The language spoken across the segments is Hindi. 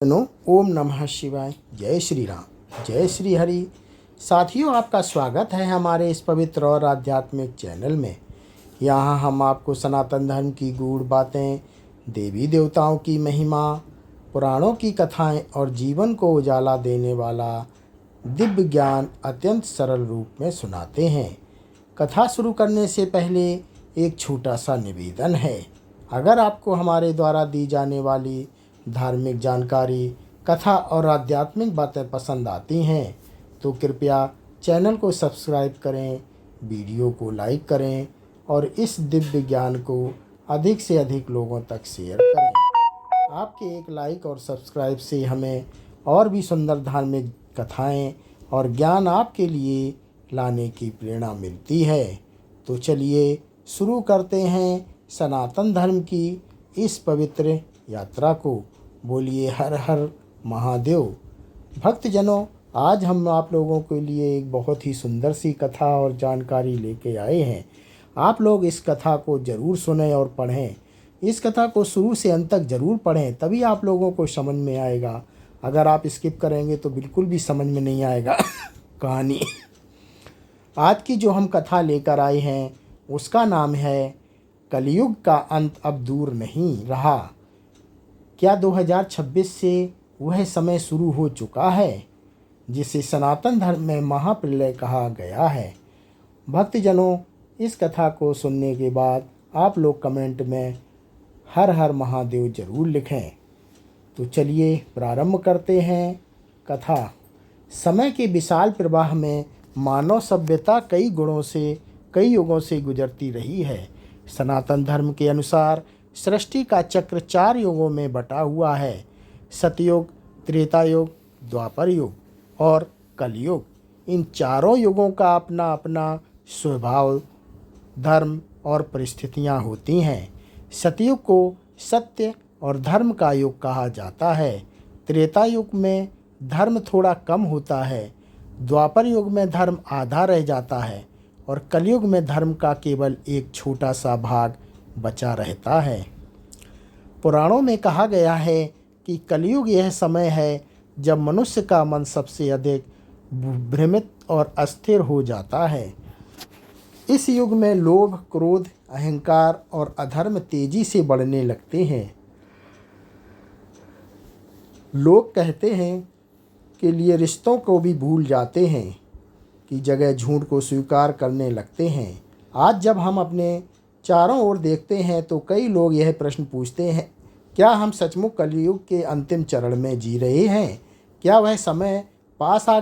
ओम नमः शिवाय। जय श्री राम, जय श्री हरि। साथियों, आपका स्वागत है हमारे इस पवित्र और आध्यात्मिक चैनल में। यहाँ हम आपको सनातन धर्म की गूढ़ बातें, देवी देवताओं की महिमा, पुराणों की कथाएं और जीवन को उजाला देने वाला दिव्य ज्ञान अत्यंत सरल रूप में सुनाते हैं। कथा शुरू करने से पहले एक छोटा सा निवेदन है। अगर आपको हमारे द्वारा दी जाने वाली धार्मिक जानकारी, कथा और आध्यात्मिक बातें पसंद आती हैं तो कृपया चैनल को सब्सक्राइब करें, वीडियो को लाइक करें और इस दिव्य ज्ञान को अधिक से अधिक लोगों तक शेयर करें। आपके एक लाइक और सब्सक्राइब से हमें और भी सुंदर धार्मिक कथाएं और ज्ञान आपके लिए लाने की प्रेरणा मिलती है। तो चलिए शुरू करते हैं सनातन धर्म की इस पवित्र यात्रा को। बोलिए हर हर महादेव। भक्तजनों, आज हम आप लोगों के लिए एक बहुत ही सुंदर सी कथा और जानकारी लेके आए हैं। आप लोग इस कथा को ज़रूर सुनें और पढ़ें। इस कथा को शुरू से अंत तक ज़रूर पढ़ें, तभी आप लोगों को समझ में आएगा। अगर आप स्किप करेंगे तो बिल्कुल भी समझ में नहीं आएगा कहानी। आज की जो हम कथा लेकर आए हैं उसका नाम है कलयुग का अंत अब दूर नहीं रहा। क्या 2026 से वह समय शुरू हो चुका है जिसे सनातन धर्म में महाप्रलय कहा गया है? भक्तजनों, इस कथा को सुनने के बाद आप लोग कमेंट में हर हर महादेव जरूर लिखें। तो चलिए प्रारंभ करते हैं कथा। समय के विशाल प्रवाह में मानव सभ्यता कई गुणों से, कई युगों से गुजरती रही है। सनातन धर्म के अनुसार सृष्टि का चक्र 4 युगों में बटा हुआ है: सतयुग, त्रेता युग, द्वापर युग और कलयुग। इन चारों युगों का अपना अपना स्वभाव, धर्म और परिस्थितियां होती हैं। सतयुग को सत्य और धर्म का युग कहा जाता है। त्रेता युग में धर्म थोड़ा कम होता है। द्वापर युग में धर्म आधा रह जाता है और कलयुग में धर्म का केवल एक छोटा सा भाग बचा रहता है। पुराणों में कहा गया है कि कलयुग यह समय है जब मनुष्य का मन सबसे अधिक भ्रमित और अस्थिर हो जाता है। इस युग में लोभ, क्रोध, अहंकार और अधर्म तेजी से बढ़ने लगते हैं। लोग कहते हैं के लिए रिश्तों को भी भूल जाते हैं की जगह झूठ को स्वीकार करने लगते हैं। आज जब हम अपने चारों ओर देखते हैं तो कई लोग यह प्रश्न पूछते हैं, क्या हम सचमुच कलयुग के अंतिम चरण में जी रहे हैं? क्या वह समय पास आ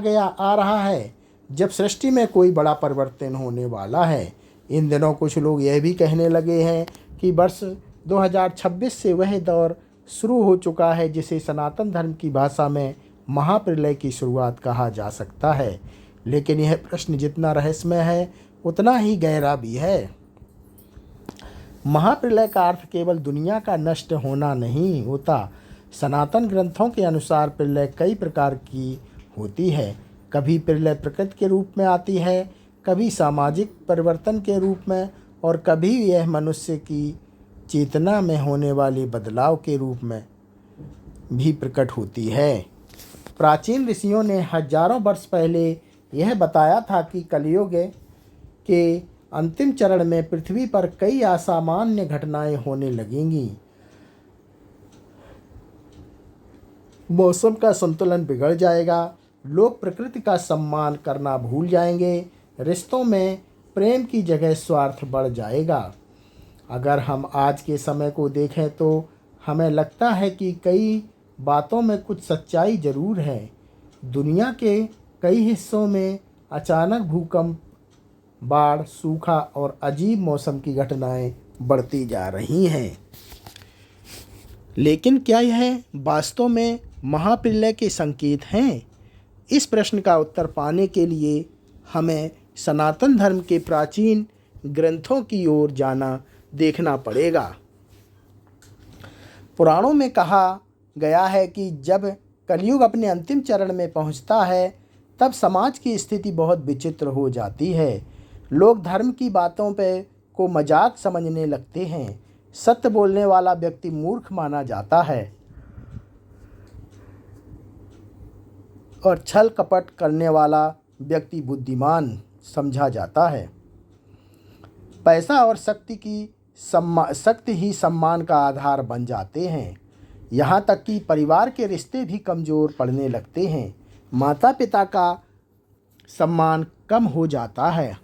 रहा है जब सृष्टि में कोई बड़ा परिवर्तन होने वाला है? इन दिनों कुछ लोग यह भी कहने लगे हैं कि वर्ष 2026 से वह दौर शुरू हो चुका है जिसे सनातन धर्म की भाषा में महाप्रलय की शुरुआत कहा जा सकता है। लेकिन यह प्रश्न जितना रहस्यमय है उतना ही गहरा भी है। महाप्रलय का अर्थ केवल दुनिया का नष्ट होना नहीं होता। सनातन ग्रंथों के अनुसार प्रलय कई प्रकार की होती है। कभी प्रलय प्रकृति के रूप में आती है, कभी सामाजिक परिवर्तन के रूप में और कभी यह मनुष्य की चेतना में होने वाले बदलाव के रूप में भी प्रकट होती है। प्राचीन ऋषियों ने हजारों वर्ष पहले यह बताया था कि कलयुग के अंतिम चरण में पृथ्वी पर कई असामान्य घटनाएं होने लगेंगी। मौसम का संतुलन बिगड़ जाएगा, लोग प्रकृति का सम्मान करना भूल जाएंगे, रिश्तों में प्रेम की जगह स्वार्थ बढ़ जाएगा। अगर हम आज के समय को देखें तो हमें लगता है कि कई बातों में कुछ सच्चाई जरूर है। दुनिया के कई हिस्सों में अचानक भूकंप, बाढ़, सूखा और अजीब मौसम की घटनाएं बढ़ती जा रही हैं। लेकिन क्या यह वास्तव में महाप्रलय के संकेत हैं? इस प्रश्न का उत्तर पाने के लिए हमें सनातन धर्म के प्राचीन ग्रंथों की ओर देखना पड़ेगा। पुराणों में कहा गया है कि जब कलयुग अपने अंतिम चरण में पहुंचता है तब समाज की स्थिति बहुत विचित्र हो जाती है। लोग धर्म की बातों को मजाक समझने लगते हैं। सत्य बोलने वाला व्यक्ति मूर्ख माना जाता है। और छल कपट करने वाला व्यक्ति बुद्धिमान समझा जाता है। पैसा और शक्ति ही सम्मान का आधार बन जाते हैं। यहाँ तक कि परिवार के रिश्ते भी कमज़ोर पड़ने लगते हैं। माता पिता का सम्मान कम हो जाता है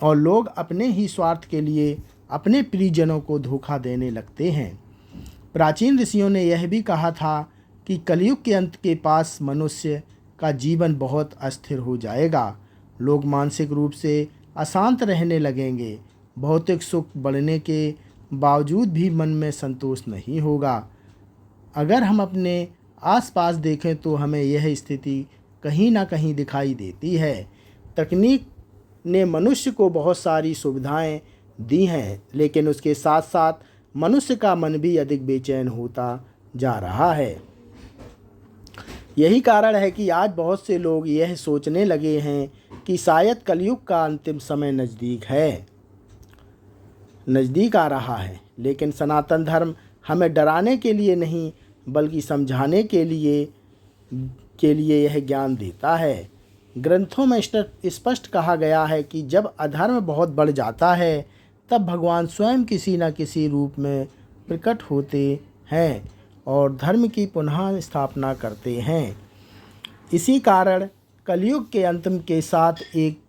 और लोग अपने ही स्वार्थ के लिए अपने प्रियजनों को धोखा देने लगते हैं। प्राचीन ऋषियों ने यह भी कहा था कि कलयुग के अंत के पास मनुष्य का जीवन बहुत अस्थिर हो जाएगा। लोग मानसिक रूप से अशांत रहने लगेंगे। भौतिक सुख बढ़ने के बावजूद भी मन में संतोष नहीं होगा। अगर हम अपने आसपास देखें तो हमें यह स्थिति कहीं ना कहीं दिखाई देती है। तकनीक ने मनुष्य को बहुत सारी सुविधाएं दी हैं, लेकिन उसके साथ साथ मनुष्य का मन भी अधिक बेचैन होता जा रहा है। यही कारण है कि आज बहुत से लोग यह सोचने लगे हैं कि शायद कलयुग का अंतिम समय नज़दीक आ रहा है। लेकिन सनातन धर्म हमें डराने के लिए नहीं बल्कि समझाने के लिए यह ज्ञान देता है। ग्रंथों में स्पष्ट कहा गया है कि जब अधर्म बहुत बढ़ जाता है तब भगवान स्वयं किसी न किसी रूप में प्रकट होते हैं और धर्म की पुनः स्थापना करते हैं। इसी कारण कलयुग के अंत के साथ एक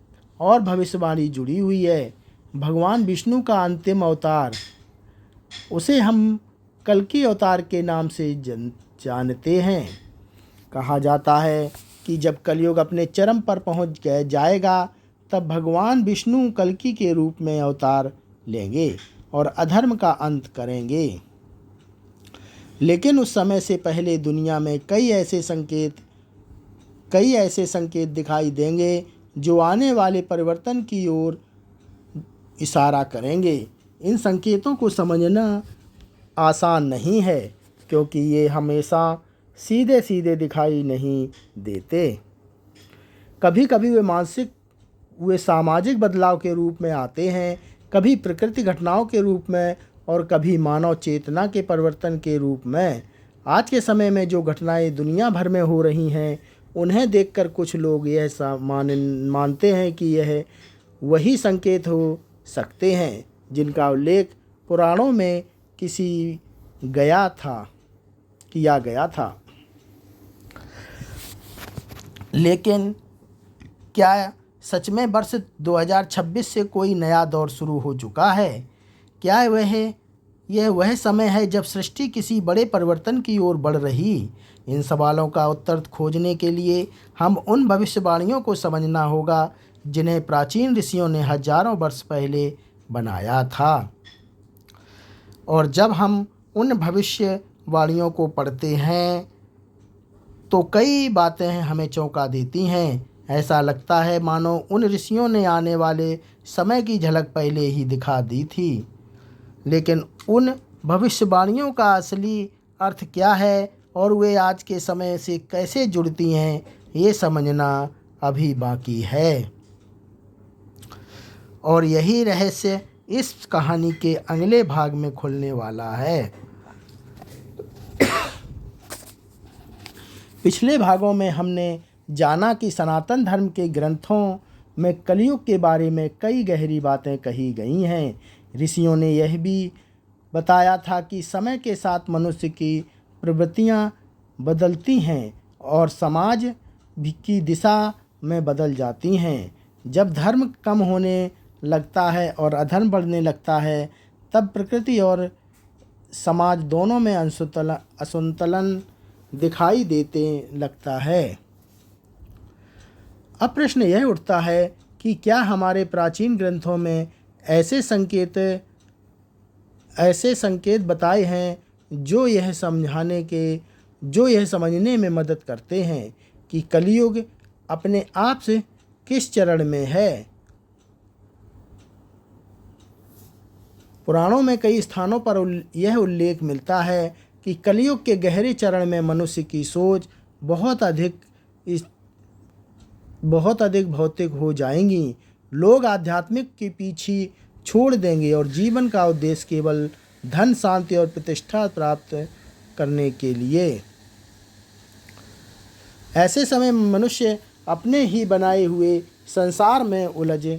और भविष्यवाणी जुड़ी हुई है। भगवान विष्णु का अंतिम अवतार, उसे हम कल्कि अवतार के नाम से जानते हैं। कहा जाता है कि जब कलयुग अपने चरम पर पहुंच जाएगा तब भगवान विष्णु कल्कि के रूप में अवतार लेंगे और अधर्म का अंत करेंगे। लेकिन उस समय से पहले दुनिया में कई ऐसे संकेत दिखाई देंगे जो आने वाले परिवर्तन की ओर इशारा करेंगे। इन संकेतों को समझना आसान नहीं है क्योंकि ये हमेशा सीधे सीधे दिखाई नहीं देते। कभी कभी वे सामाजिक बदलाव के रूप में आते हैं, कभी प्रकृति घटनाओं के रूप में और कभी मानव चेतना के परिवर्तन के रूप में। आज के समय में जो घटनाएं दुनिया भर में हो रही हैं उन्हें देखकर कुछ लोग यह मानते हैं कि यह वही संकेत हो सकते हैं जिनका उल्लेख पुराणों में किया गया था। लेकिन क्या सच में वर्ष 2026 से कोई नया दौर शुरू हो चुका है? क्या यह वह समय है जब सृष्टि किसी बड़े परिवर्तन की ओर बढ़ रही? इन सवालों का उत्तर खोजने के लिए हम उन भविष्यवाणियों को समझना होगा जिन्हें प्राचीन ऋषियों ने हजारों वर्ष पहले बनाया था। और जब हम उन भविष्यवाणियों को पढ़ते हैं तो कई बातें हमें चौंका देती हैं। ऐसा लगता है मानो उन ऋषियों ने आने वाले समय की झलक पहले ही दिखा दी थी। लेकिन उन भविष्यवाणियों का असली अर्थ क्या है और वे आज के समय से कैसे जुड़ती हैं, ये समझना अभी बाकी है। और यही रहस्य इस कहानी के अगले भाग में खुलने वाला है। पिछले भागों में हमने जाना कि सनातन धर्म के ग्रंथों में कलयुग के बारे में कई गहरी बातें कही गई हैं। ऋषियों ने यह भी बताया था कि समय के साथ मनुष्य की प्रवृत्तियां बदलती हैं और समाज की दिशा में बदल जाती हैं। जब धर्म कम होने लगता है और अधर्म बढ़ने लगता है तब प्रकृति और समाज दोनों में असंतुलन दिखाई देते लगता है। अब प्रश्न यह उठता है कि क्या हमारे प्राचीन ग्रंथों में ऐसे संकेत बताए हैं जो यह समझने में मदद करते हैं कि कलयुग अपने आप से किस चरण में है। पुराणों में कई स्थानों पर यह उल्लेख मिलता है कि कलयुग के गहरे चरण में मनुष्य की सोच बहुत अधिक भौतिक हो जाएंगी। लोग आध्यात्मिक के पीछे छोड़ देंगे और जीवन का उद्देश्य केवल धन, शांति और प्रतिष्ठा प्राप्त करने के लिए। ऐसे समय मनुष्य अपने ही बनाए हुए संसार में उलझ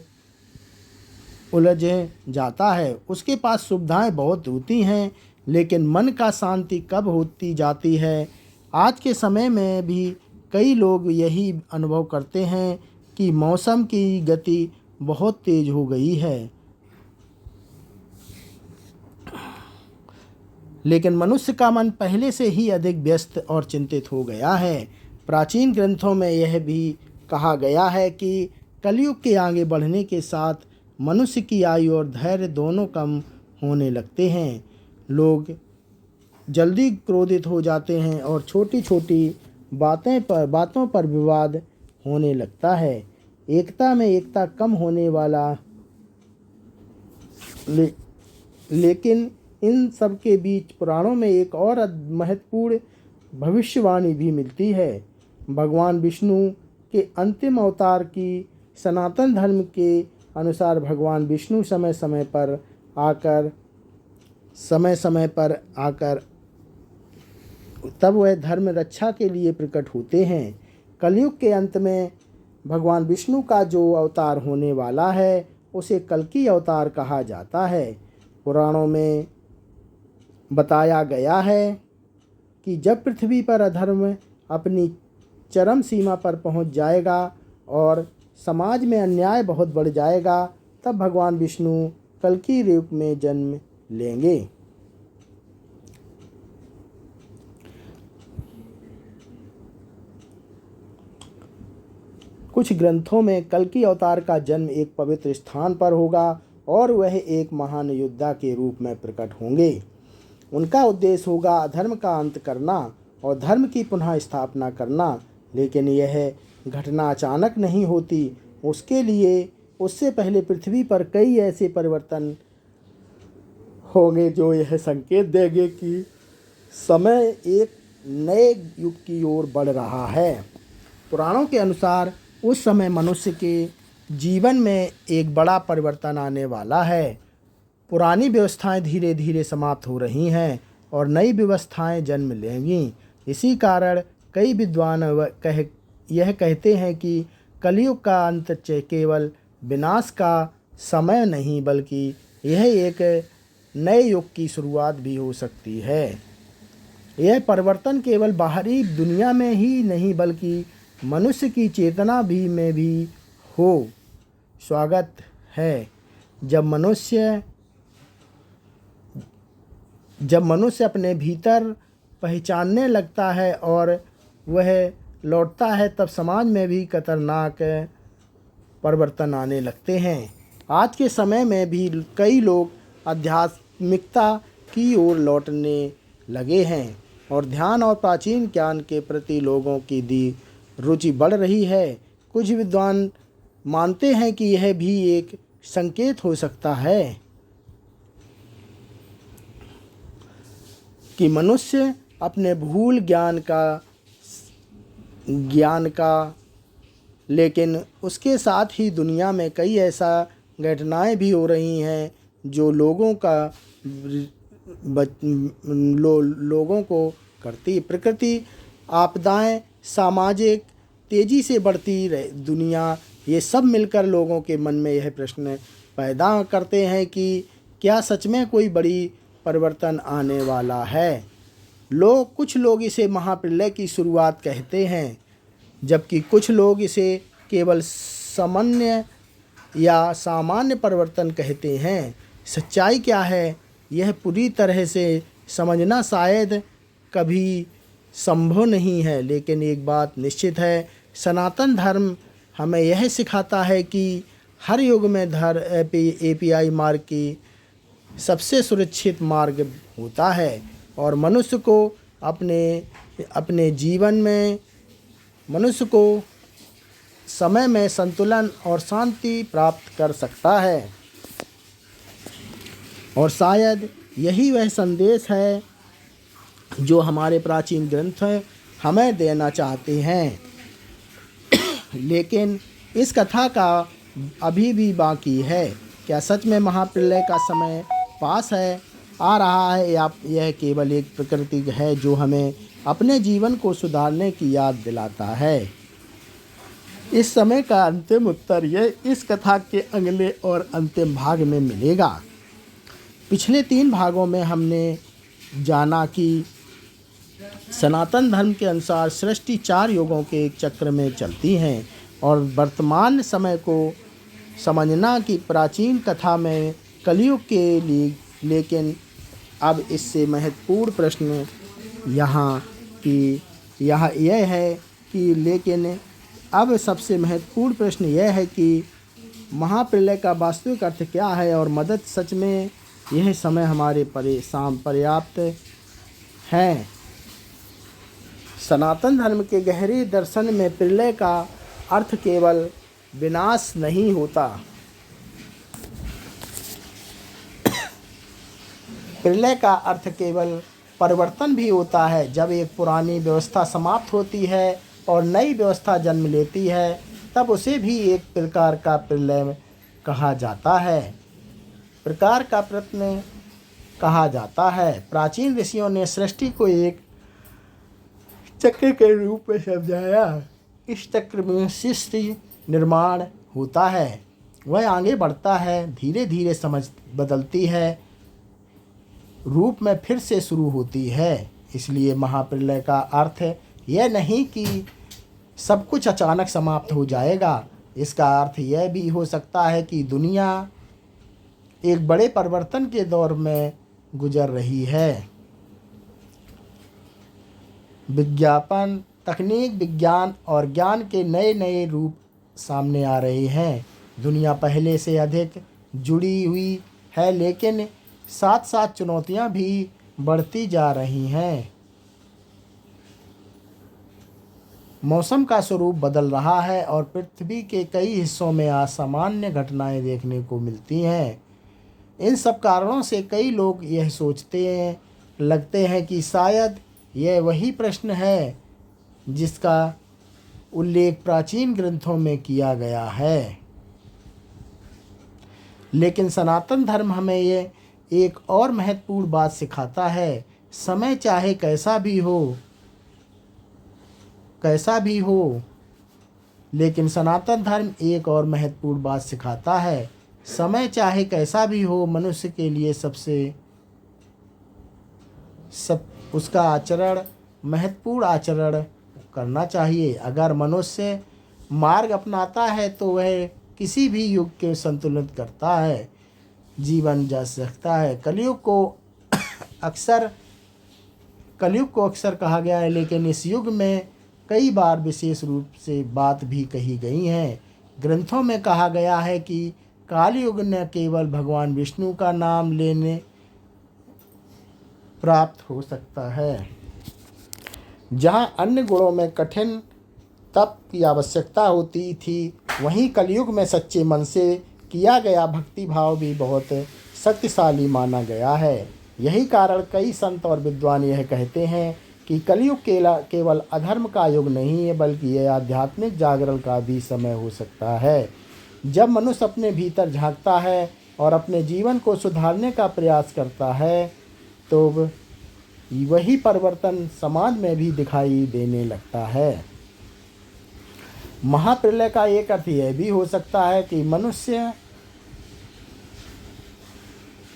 जाता है। उसके पास सुविधाएं बहुत होती हैं, लेकिन मन का शांति कब होती जाती है। आज के समय में भी कई लोग यही अनुभव करते हैं कि मौसम की गति बहुत तेज हो गई है, लेकिन मनुष्य का मन पहले से ही अधिक व्यस्त और चिंतित हो गया है। प्राचीन ग्रंथों में यह भी कहा गया है कि कलयुग के आगे बढ़ने के साथ मनुष्य की आयु और धैर्य दोनों कम होने लगते हैं। लोग जल्दी क्रोधित हो जाते हैं और छोटी छोटी बातों पर विवाद होने लगता है। एकता में एकता कम होने वाला लेकिन इन सब के बीच पुराणों में एक और महत्वपूर्ण भविष्यवाणी भी मिलती है। भगवान विष्णु के अंतिम अवतार की सनातन धर्म के अनुसार भगवान विष्णु समय समय पर आकर तब वह धर्म रक्षा के लिए प्रकट होते हैं। कलयुग के अंत में भगवान विष्णु का जो अवतार होने वाला है उसे कल्कि अवतार कहा जाता है। पुराणों में बताया गया है कि जब पृथ्वी पर अधर्म अपनी चरम सीमा पर पहुंच जाएगा और समाज में अन्याय बहुत बढ़ जाएगा, तब भगवान विष्णु कल्कि रूप में जन्म लेंगे। कुछ ग्रंथों में कल्कि अवतार का जन्म एक पवित्र स्थान पर होगा और वह एक महान योद्धा के रूप में प्रकट होंगे। उनका उद्देश्य होगा अधर्म का अंत करना और धर्म की पुनः स्थापना करना, लेकिन यह घटना अचानक नहीं होती। उससे पहले पृथ्वी पर कई ऐसे परिवर्तन होंगे जो यह संकेत देंगे कि समय एक नए युग की ओर बढ़ रहा है। पुराणों के अनुसार उस समय मनुष्य के जीवन में एक बड़ा परिवर्तन आने वाला है। पुरानी व्यवस्थाएं धीरे धीरे समाप्त हो रही हैं और नई व्यवस्थाएं जन्म लेंगी। इसी कारण कई विद्वान यह कहते हैं कि कलयुग का अंत केवल विनाश का समय नहीं, बल्कि यह एक नए युग की शुरुआत भी हो सकती है। यह परिवर्तन केवल बाहरी दुनिया में ही नहीं, बल्कि मनुष्य की चेतना में भी हो स्वागत है। जब मनुष्य अपने भीतर पहचानने लगता है और वह लौटता है, तब समाज में भी खतरनाक परिवर्तन आने लगते हैं। आज के समय में भी कई लोग आध्यात्मिकता की ओर लौटने लगे हैं और ध्यान और प्राचीन ज्ञान के प्रति लोगों की रुचि बढ़ रही है। कुछ विद्वान मानते हैं कि यह भी एक संकेत हो सकता है कि मनुष्य अपने भूल ज्ञान का लेकिन उसके साथ ही दुनिया में कई ऐसा घटनाएं भी हो रही हैं जो लोगों को करती प्रकृति आपदाएं, सामाजिक तेजी से बढ़ती दुनिया, ये सब मिलकर लोगों के मन में यह प्रश्न पैदा करते हैं कि क्या सच में कोई बड़ी परिवर्तन आने वाला है। कुछ लोग इसे महाप्रलय की शुरुआत कहते हैं, जबकि कुछ लोग इसे केवल सामान्य परिवर्तन कहते हैं। सच्चाई क्या है, यह पूरी तरह से समझना शायद कभी संभव नहीं है, लेकिन एक बात निश्चित है, सनातन धर्म हमें यह सिखाता है कि हर युग में एपीआई मार्ग की सबसे सुरक्षित मार्ग होता है और मनुष्य को अपने जीवन में समय में संतुलन और शांति प्राप्त कर सकता है। और शायद यही वह संदेश है जो हमारे प्राचीन ग्रंथ हमें देना चाहते हैं। लेकिन इस कथा का अभी भी बाकी है। क्या सच में महाप्रलय का समय पास है? आ रहा है, या यह केवल एक प्रकृति है जो हमें अपने जीवन को सुधारने की याद दिलाता है? इस समय का अंतिम उत्तर यह इस कथा के अगले और अंतिम भाग में मिलेगा। पिछले 3 भागों में हमने जाना कि सनातन धर्म के अनुसार सृष्टि 4 युगों के एक चक्र में चलती हैं और वर्तमान समय को समझना कि प्राचीन कथा में कलयुग के लिए। लेकिन अब इससे महत्वपूर्ण प्रश्न यहाँ यह है कि अब सबसे महत्वपूर्ण प्रश्न यह है कि महाप्रलय का वास्तविक अर्थ क्या है और मदद सच में यह समय हमारे पर्याप्त है? सनातन धर्म के गहरे दर्शन में प्रलय का अर्थ केवल विनाश नहीं होता। प्रलय का अर्थ केवल परिवर्तन भी होता है। जब एक पुरानी व्यवस्था समाप्त होती है और नई व्यवस्था जन्म लेती है, तब उसे भी एक प्रकार का प्रलय कहा जाता है। प्राचीन ऋषियों ने सृष्टि को एक चक्र के रूप में समझाया। इस चक्र में सृष्टि निर्माण होता है, वह आगे बढ़ता है, धीरे धीरे समझ बदलती है, रूप में फिर से शुरू होती है। इसलिए महाप्रलय का अर्थ यह नहीं कि सब कुछ अचानक समाप्त हो जाएगा। इसका अर्थ यह भी हो सकता है कि दुनिया एक बड़े परिवर्तन के दौर में गुजर रही है। तकनीक, विज्ञान और ज्ञान के नए नए रूप सामने आ रहे हैं। दुनिया पहले से अधिक जुड़ी हुई है, लेकिन साथ साथ चुनौतियां भी बढ़ती जा रही हैं। मौसम का स्वरूप बदल रहा है और पृथ्वी के कई हिस्सों में असामान्य घटनाएं देखने को मिलती हैं। इन सब कारणों से कई लोग यह सोचते लगते हैं कि शायद यह वही प्रश्न है जिसका उल्लेख प्राचीन ग्रंथों में किया गया है। लेकिन सनातन धर्म हमें यह एक और महत्वपूर्ण बात सिखाता है। समय चाहे कैसा भी हो, लेकिन सनातन धर्म एक और महत्वपूर्ण बात सिखाता है। समय चाहे कैसा भी हो, मनुष्य के लिए उसका आचरण महत्वपूर्ण आचरण करना चाहिए। अगर मनुष्य मार्ग अपनाता है तो वह किसी भी युग के संतुलित करता है, जीवन जा सकता है। कलयुग को अक्सर कहा गया है, लेकिन इस युग में कई बार विशेष रूप से बात भी कही गई हैं। ग्रंथों में कहा गया है कि कालयुग न केवल भगवान विष्णु का नाम लेने प्राप्त हो सकता है, जहाँ अन्य गुणों में कठिन तप की आवश्यकता होती थी, वहीं कलयुग में सच्चे मन से किया गया भक्ति भाव भी बहुत शक्तिशाली माना गया है। यही कारण कई संत और विद्वान यह कहते हैं कि कलयुग केवल अधर्म का युग नहीं है, बल्कि यह आध्यात्मिक जागरण का भी समय हो सकता है। जब मनुष्य अपने भीतर झांकता है और अपने जीवन को सुधारने का प्रयास करता है, तो वही परिवर्तन समाज में भी दिखाई देने लगता है। महाप्रलय का एक अर्थ यह भी हो सकता है कि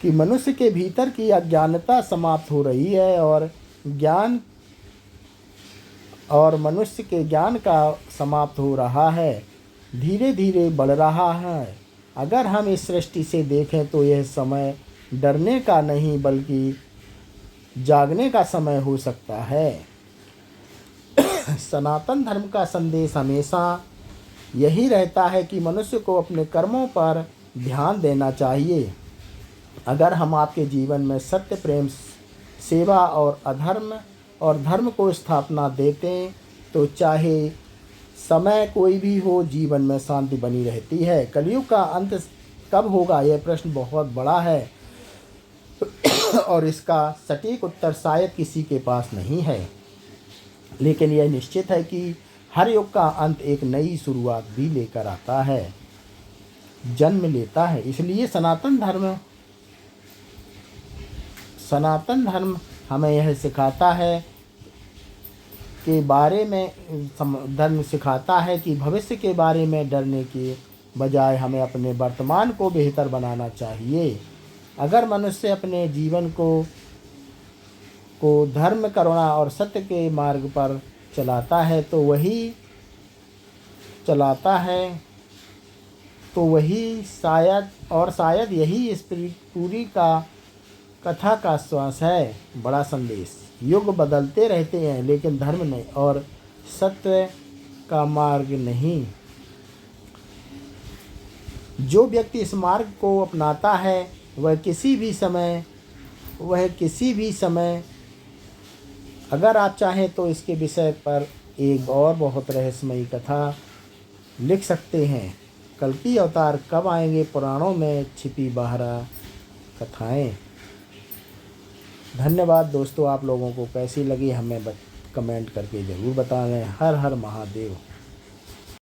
मनुष्य के भीतर की अज्ञानता समाप्त हो रही है और मनुष्य के ज्ञान का समाप्त हो रहा है, धीरे धीरे बढ़ रहा है। अगर हम इस सृष्टि से देखें तो यह समय डरने का नहीं बल्कि जागने का समय हो सकता है। सनातन धर्म का संदेश हमेशा यही रहता है कि मनुष्य को अपने कर्मों पर ध्यान देना चाहिए। अगर हम आपके जीवन में सत्य, प्रेम, सेवा और धर्म को स्थापना देते तो चाहे समय कोई भी हो, जीवन में शांति बनी रहती है। कलयुग का अंत कब होगा, यह प्रश्न बहुत बड़ा है और इसका सटीक उत्तर शायद किसी के पास नहीं है। लेकिन यह निश्चित है कि हर युग का अंत एक नई शुरुआत भी लेकर आता है, जन्म लेता है। इसलिए सनातन धर्म सनातन धर्म हमें यह सिखाता है के बारे में धर्म सिखाता है कि भविष्य के बारे में डरने के बजाय हमें अपने वर्तमान को बेहतर बनाना चाहिए। अगर मनुष्य अपने जीवन को धर्म, करुणा और सत्य के मार्ग पर चलाता है तो वही शायद यही इस पूरी कथा का श्वास है। बड़ा संदेश। युग बदलते रहते हैं लेकिन धर्म नहीं और सत्य का मार्ग नहीं। जो व्यक्ति इस मार्ग को अपनाता है वह किसी भी समय अगर आप चाहें तो इसके विषय पर एक और बहुत रहस्यमयी कथा लिख सकते हैं। कल्कि अवतार कब आएंगे, पुराणों में छिपी बारह कथाएं। धन्यवाद दोस्तों। आप लोगों को कैसी लगी हमें कमेंट करके ज़रूर बताएं। हर हर महादेव।